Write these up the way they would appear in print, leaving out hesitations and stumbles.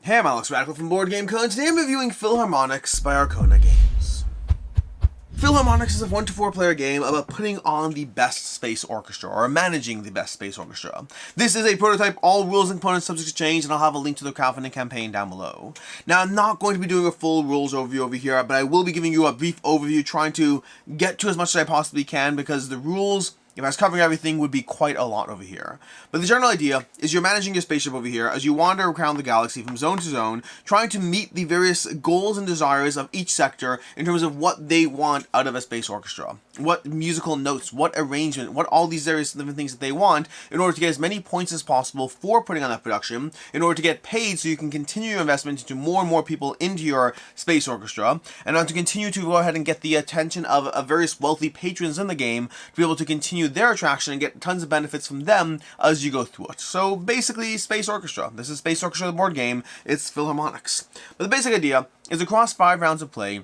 Hey, I'm Alex Radical from Board Game Co, and today I'm reviewing Philharmonix by Arcona Games. Philharmonix is a 1 to 4 player game about putting on the best space orchestra, or managing the best space orchestra. This is a prototype, all rules and components subject to change, and I'll have a link to the crowdfunding campaign down below. Now, I'm not going to be doing a full rules overview over here, but I will be giving you a brief overview, trying to get to as much as I possibly can, because the rules, if I was covering everything, would be quite a lot over here. But the general idea is you're managing your spaceship over here as you wander around the galaxy from zone to zone, trying to meet the various goals and desires of each sector in terms of what they want out of a space orchestra. What musical notes, what arrangement, what all these various different things that they want in order to get as many points as possible for putting on that production, in order to get paid so you can continue your investment into more and more people into your space orchestra, and to continue to go ahead and get the attention of various wealthy patrons in the game to be able to continue their attraction and get tons of benefits from them as you go through it. So basically, Space Orchestra. This is Space Orchestra, the board game. It's Philharmonix. But the basic idea is across 5 rounds of play,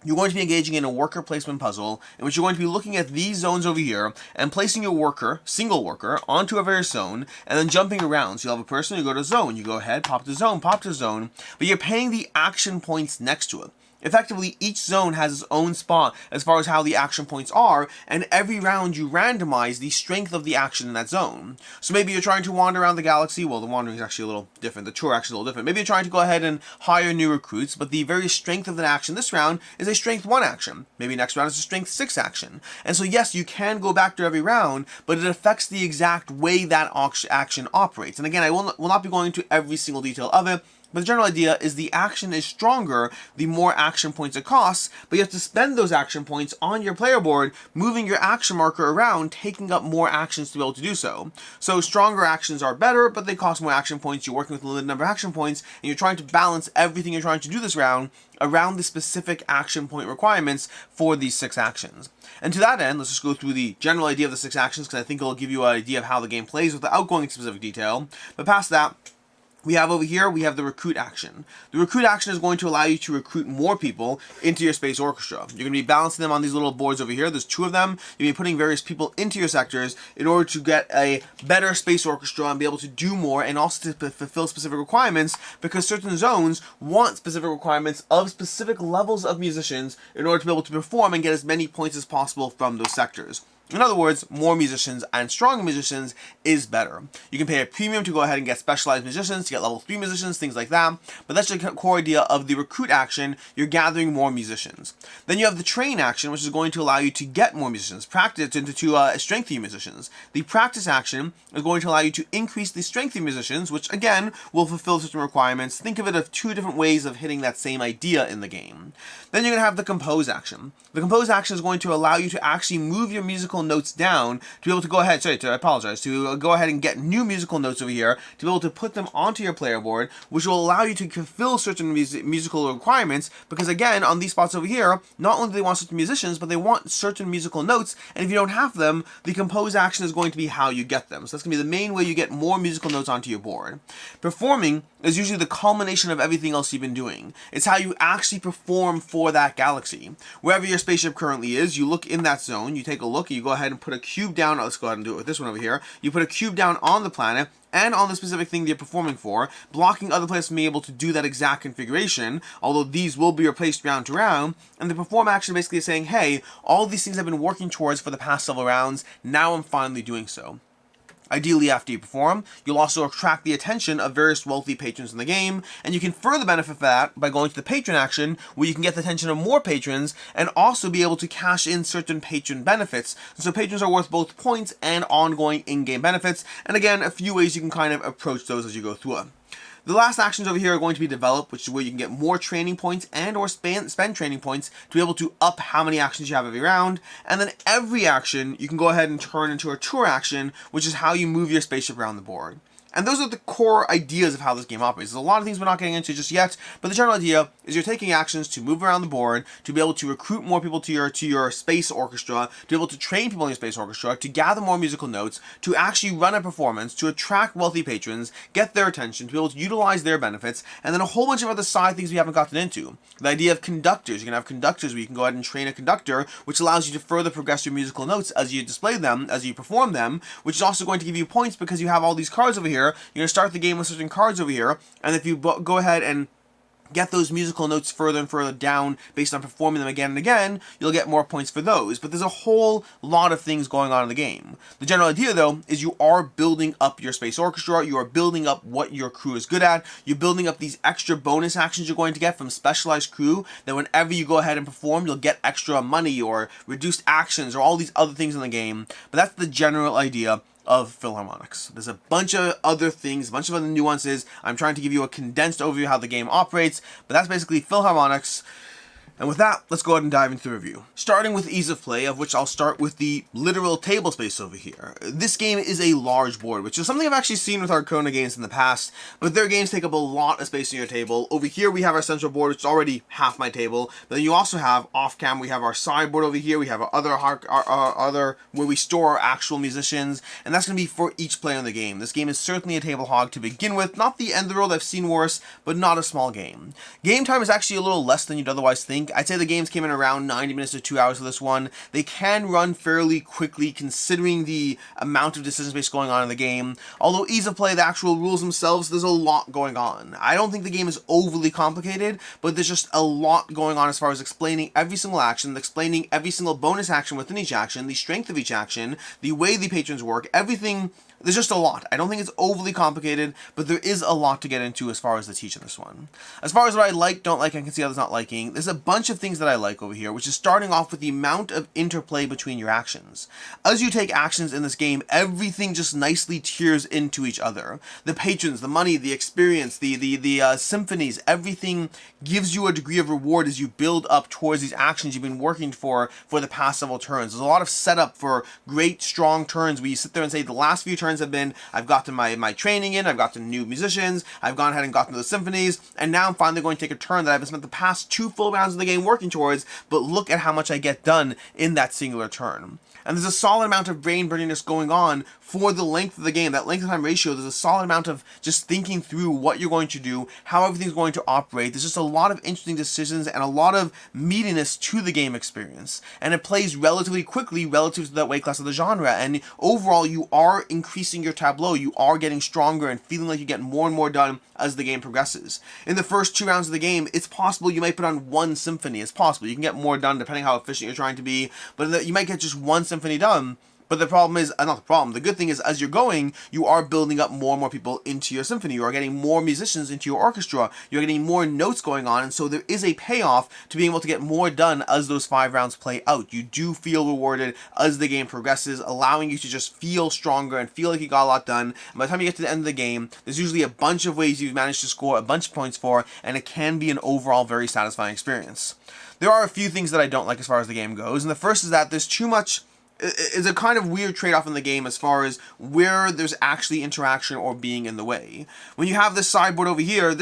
you're going to be engaging in a worker placement puzzle in which you're going to be looking at these zones over here and placing your worker, single worker, onto a various zone and then jumping around. So you'll have a person, you go to zone, you go ahead, pop to zone, but you're paying the action points next to it. Effectively, each zone has its own spot as far as how the action points are, and every round you randomize the strength of the action in that zone. So maybe you're trying to wander around the galaxy. Well, the wandering is actually a little different. The tour action is a little different. Maybe you're trying to go ahead and hire new recruits, but the very strength of the action this round is a strength 1 action. Maybe next round is a strength 6 action. And so yes, you can go back to every round, but it affects the exact way that action operates. And again, I will not be going into every single detail of it, but the general idea is the action is stronger the more action points it costs, but you have to spend those action points on your player board, moving your action marker around, taking up more actions to be able to do so. So stronger actions are better, but they cost more action points. You're working with a limited number of action points, and you're trying to balance everything you're trying to do this round around the specific action point requirements for these 6 actions. And to that end, let's just go through the general idea of the 6 actions, because I think it'll give you an idea of how the game plays without going into specific detail. But past that, we have over here, we have the recruit action. The recruit action is going to allow you to recruit more people into your space orchestra. You're going to be balancing them on these little boards over here. There's 2 of them. You're going to be putting various people into your sectors in order to get a better space orchestra and be able to do more, and also to fulfill specific requirements, because certain zones want specific requirements of specific levels of musicians in order to be able to perform and get as many points as possible from those sectors. In other words, more musicians and stronger musicians is better. You can pay a premium to go ahead and get specialized musicians, to get level 3 musicians, things like that. But that's the core idea of the recruit action. You're gathering more musicians. Then you have the train action, which is going to allow you to get more musicians, practice to strengthen your musicians. The practice action is going to allow you to increase the strength of musicians, which again will fulfill certain requirements. Think of it as 2 different ways of hitting that same idea in the game. Then you're going to have the compose action. The compose action is going to allow you to actually move your musical notes down to be able to go ahead, to go ahead and get new musical notes over here, to be able to put them onto your player board, which will allow you to fulfill certain musical requirements, because again, on these spots over here, not only do they want certain musicians, but they want certain musical notes, and if you don't have them, the compose action is going to be how you get them. So that's going to be the main way you get more musical notes onto your board. Performing is usually the culmination of everything else you've been doing. It's how you actually perform for that galaxy. Wherever your spaceship currently is, you look in that zone, you take a look, you go ahead and put a cube down. Let's go ahead and do it with this one over here. You put a cube down on the planet and on the specific thing you're performing for, blocking other players from being able to do that exact configuration, although these will be replaced round to round. And the perform action basically is saying, hey, all these things I've been working towards for the past several rounds, now I'm finally doing so. Ideally, after you perform, you'll also attract the attention of various wealthy patrons in the game, and you can further benefit from that by going to the patron action, where you can get the attention of more patrons and also be able to cash in certain patron benefits. So patrons are worth both points and ongoing in-game benefits, and again, a few ways you can kind of approach those as you go through it. The last actions over here are going to be develop, which is where you can get more training points and or spend training points to be able to up how many actions you have every round. And then every action you can go ahead and turn into a tour action, which is how you move your spaceship around the board. And those are the core ideas of how this game operates. There's a lot of things we're not getting into just yet, but the general idea is you're taking actions to move around the board, to be able to recruit more people to your space orchestra, to be able to train people in your space orchestra, to gather more musical notes, to actually run a performance, to attract wealthy patrons, get their attention, to be able to utilize their benefits, and then a whole bunch of other side things we haven't gotten into. The idea of conductors. You can have conductors where you can go ahead and train a conductor, which allows you to further progress your musical notes as you display them, as you perform them, which is also going to give you points because you have all these cards over here here, you're going to start the game with certain cards over here, and if you go ahead and get those musical notes further and further down based on performing them again and again, you'll get more points for those. But there's a whole lot of things going on in the game. The general idea, though, is you are building up your space orchestra, you are building up what your crew is good at, you're building up these extra bonus actions you're going to get from specialized crew, that whenever you go ahead and perform, you'll get extra money or reduced actions or all these other things in the game. But that's the general idea of Philharmonix. There's a bunch of other things, a bunch of other nuances. I'm trying to give you a condensed overview of how the game operates, but that's basically Philharmonix. And with that, let's go ahead and dive into the review. Starting with ease of play, of which I'll start with the literal table space over here. This game is a large board, which is something I've actually seen with Arcona games in the past, but their games take up a lot of space on your table. Over here we have our central board, which is already half my table, but then you also have off-cam, we have our sideboard over here, we have our other where we store our actual musicians, and that's going to be for each player in the game. This game is certainly a table hog to begin with, not the end of the world, I've seen worse, but not a small game. Game time is actually a little less than you'd otherwise think. I'd say the games came in around 90 minutes to 2 hours for this one. They can run fairly quickly considering the amount of decision space going on in the game. Although ease of play, the actual rules themselves, there's a lot going on. I don't think the game is overly complicated, but there's just a lot going on as far as explaining every single action, explaining every single bonus action within each action, the strength of each action, the way the patrons work, everything. There's just a lot. I don't think it's overly complicated, but there is a lot to get into as far as the teach of this one. As far as what I like, don't like, I can see others not liking, there's a bunch of things that I like over here, which is starting off with the amount of interplay between your actions. As you take actions in this game, everything just nicely tiers into each other. The patrons, the money, the experience, the symphonies, everything gives you a degree of reward as you build up towards these actions you've been working for the past several turns. There's a lot of setup for great, strong turns where you sit there and say, the last few turns have been, I've gotten my training in, I've gotten new musicians, I've gone ahead and gotten to the symphonies, and now I'm finally going to take a turn that I've spent the past 2 full rounds of the game working towards, but look at how much I get done in that singular turn. And there's a solid amount of brain burniness going on for the length of the game. That length of time ratio, there's a solid amount of just thinking through what you're going to do, how everything's going to operate. There's just a lot of interesting decisions and a lot of meatiness to the game experience. And it plays relatively quickly relative to that weight class of the genre. And overall, you are increasing your tableau. You are getting stronger and feeling like you get more and more done as the game progresses. In the first 2 rounds of the game, it's possible you might put on 1 symphony. It's possible. You can get more done depending how efficient you're trying to be, but you might get just 1 symphony done. But the problem is, not the problem, the good thing is as you're going, you are building up more and more people into your symphony. You are getting more musicians into your orchestra. You're getting more notes going on, and so there is a payoff to being able to get more done as those 5 rounds play out. You do feel rewarded as the game progresses, allowing you to just feel stronger and feel like you got a lot done. And by the time you get to the end of the game, there's usually a bunch of ways you've managed to score a bunch of points for, and it can be an overall very satisfying experience. There are a few things that I don't like as far as the game goes, and the first is that there's too much. Is a kind of weird trade-off in the game as far as where there's actually interaction or being in the way. When you have this sideboard over here,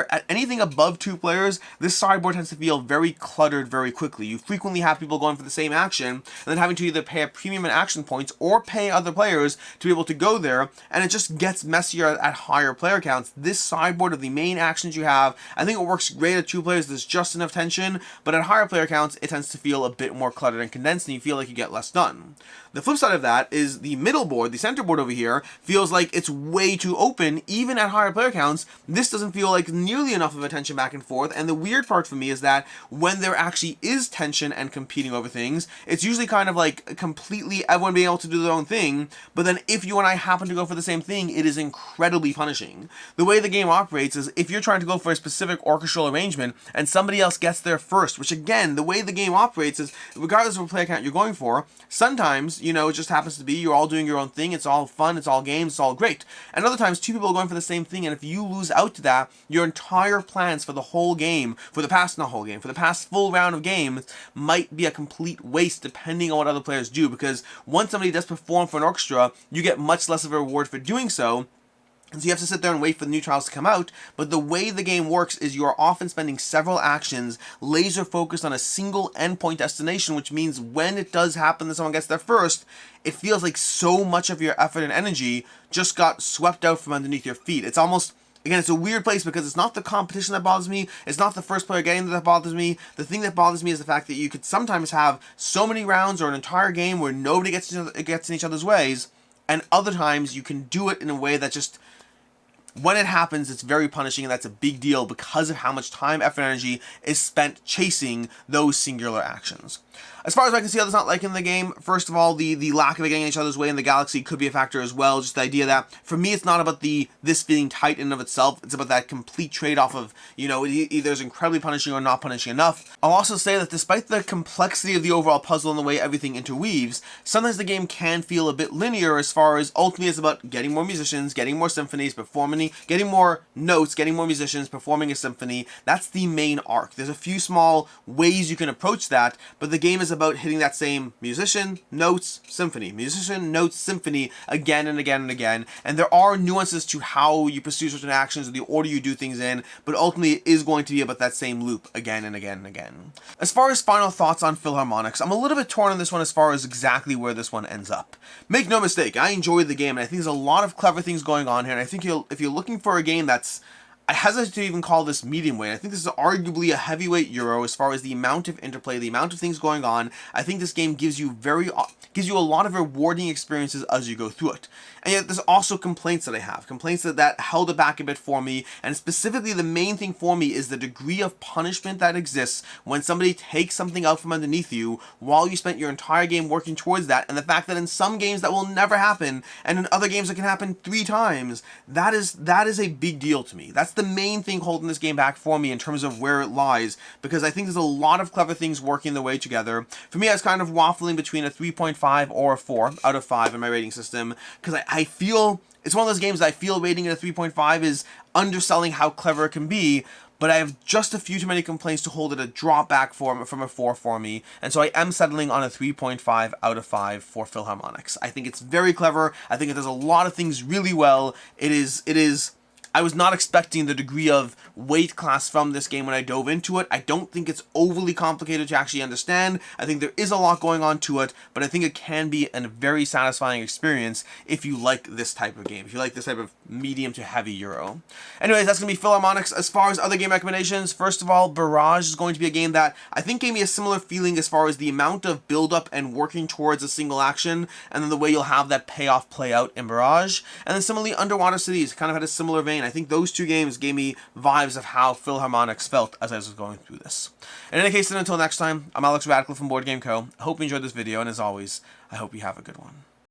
at anything above 2 players, this sideboard tends to feel very cluttered very quickly. You frequently have people going for the same action, and then having to either pay a premium in action points or pay other players to be able to go there, and it just gets messier at higher player counts. This sideboard of the main actions you have, I think it works great at 2 players, there's just enough tension, but at higher player counts, it tends to feel a bit more cluttered and condensed, and you feel like you get less done. The flip side of that is the middle board, the center board over here, feels like it's way too open. Even at higher player counts, this doesn't feel like nearly enough of a tension back and forth, and the weird part for me is that when there actually is tension and competing over things, it's usually kind of like completely everyone being able to do their own thing, but then if you and I happen to go for the same thing, it is incredibly punishing. The way the game operates is if you're trying to go for a specific orchestral arrangement and somebody else gets there first, which again, the way the game operates is regardless of what player count you're going for, sometimes, you know, it just happens to be you're all doing your own thing, it's all fun, it's all games, it's all great. And other times, 2 people are going for the same thing, and if you lose out to that, your entire plans for the whole game, for the past full round of games, might be a complete waste depending on what other players do, because once somebody does perform for an orchestra, you get much less of a reward for doing so. And so you have to sit there and wait for the new trials to come out, but the way the game works is you are often spending several actions laser focused on a single endpoint destination, which means when it does happen that someone gets there first, it feels like so much of your effort and energy just got swept out from underneath your feet. It's almost, again, it's a weird place because it's not the competition that bothers me, it's not the first player getting that bothers me. The thing that bothers me is the fact that you could sometimes have so many rounds or an entire game where nobody gets in each other's ways, And other times you can do it in a way that just, when it happens, it's very punishing, and that's a big deal because of how much time, effort, and energy is spent chasing those singular actions. As far as I can see, others not liking the game, first of all, the lack of it getting each other's way in the galaxy could be a factor as well. Just the idea that, for me, it's not about this feeling tight in and of itself. It's about that complete trade-off of, you know, it either is incredibly punishing or not punishing enough. I'll also say that despite the complexity of the overall puzzle and the way everything interweaves, sometimes the game can feel a bit linear as far as ultimately it's about getting more musicians, getting more symphonies, performing, getting more notes, getting more musicians, performing a symphony. That's the main arc. There's a few small ways you can approach that, but the game is about hitting that same musician, notes, symphony, musician, notes, symphony again and again and again. And there are nuances to how you pursue certain actions or the order you do things in, but ultimately it is going to be about that same loop again and again and again. As far as final thoughts on Philharmonix, I'm a little bit torn on this one as far as exactly where this one ends up. Make no mistake, I enjoyed the game, and I think there's a lot of clever things going on here, and I think if you're looking for a game that's, I hesitate to even call this medium weight. I think this is arguably a heavyweight Euro as far as the amount of interplay, the amount of things going on. I think this game gives you a lot of rewarding experiences as you go through it. And yet there's also complaints that I have. Complaints that held it back a bit for me. And specifically the main thing for me is the degree of punishment that exists when somebody takes something out from underneath you while you spent your entire game working towards that. And the fact that in some games that will never happen, and in other games it can happen 3 times, that is a big deal to me. That's the main thing holding this game back for me in terms of where it lies, because I think there's a lot of clever things working their way together. For me, I was kind of waffling between a 3.5 or a 4 out of 5 in my rating system, because I feel it's one of those games that I feel rating it a 3.5 is underselling how clever it can be, but I have just a few too many complaints to hold it a drop back from a 4 for me, and so I am settling on a 3.5 out of 5 for Philharmonix. I think it's very clever. I think it does a lot of things really well. It is I was not expecting the degree of weight class from this game when I dove into it. I don't think it's overly complicated to actually understand. I think there is a lot going on to it, but I think it can be a very satisfying experience if you like this type of game, if you like this type of medium to heavy Euro. Anyways, that's going to be Philharmonix. As far as other game recommendations, first of all, Barrage is going to be a game that I think gave me a similar feeling as far as the amount of build-up and working towards a single action, and then the way you'll have that payoff play out in Barrage. And then similarly, Underwater Cities kind of had a similar vein. I think those 2 games gave me vibes of how Philharmonix felt as I was going through this. In any case, then until next time, I'm Alex Radcliffe from Board Game Co. I hope you enjoyed this video, and as always, I hope you have a good one.